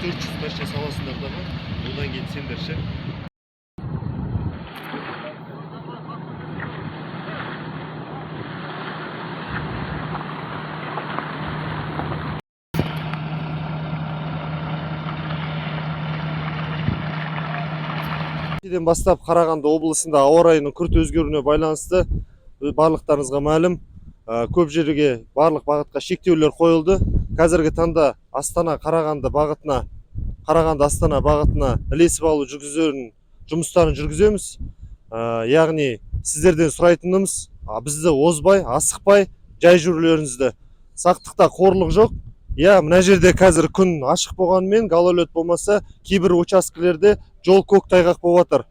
400 метр саласыңдар дагы. Одан кийин сендерчи. Ден бастап Караганды облысында ауа райының күрт өзгөрүүнө байланысты барлыктарыңызга маалым, көп жерге барлык багытка шектөөлөр коюлду. Қазіргі таңда Астана-Қарағанды бағытына, Қарағанды-Астана бағытына ілесіп алу жұмыстарын жүргіземіз. Яғни сіздерден сұрайтынымыз, бізді озбай, асықпай, жай жүрулеріңізді. Сақтықта қорлық жоқ. Мына жерде қазір күн ашық болғанымен, гололед болмаса, кейбір учаскелерде жол көктайғақ болып жатыр.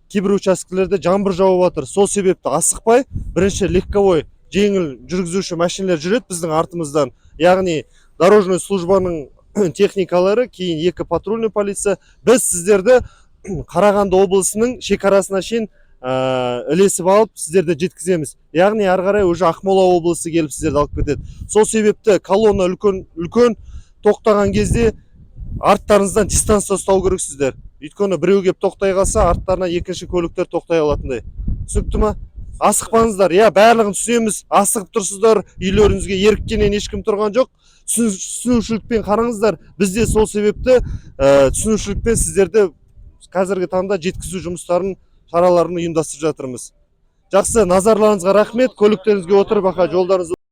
Кейбір учаскелерде жаңбыр жауып жатыр. Сол себепті асықпай, бірінші легковой жеңіл жүргізуші машиналар жүреді біздің артымыздан. Яғни дорожный службаның техникалары, кейін екі патрульный полиция. Біз сіздерді Қарағанды облысының шекарасына шейін ілесіп алып, сіздерді жеткіземіз. Яғни ары қарай уже Ақмола облысы келіп сіздерді алып кетеді. Сол себепті колонна үлкен тоқтаған кезде арттарыңыздан дистанция ұстау керексіздер. Өйткені біреу кеп тоқтай қалса, арттарына екінші көліктер тоқтай алатындай. Түсінікті ма? Асықпаңыздар. Барлығын түсінеміз. Асығып тұрсыздар, үйлеріңізге еріккеннен ешкім тұрған жоқ. Түсінушілікпен қараңыздар. Бізде сол себепті түсінушілікпен сіздерді қазіргі таңда жеткізу жұмыстарын, шараларын ұйымдастырып жатырмыз. Жақсы, назарларыңызға рахмет. Көліктеріңізге отырып, жолдарыңызды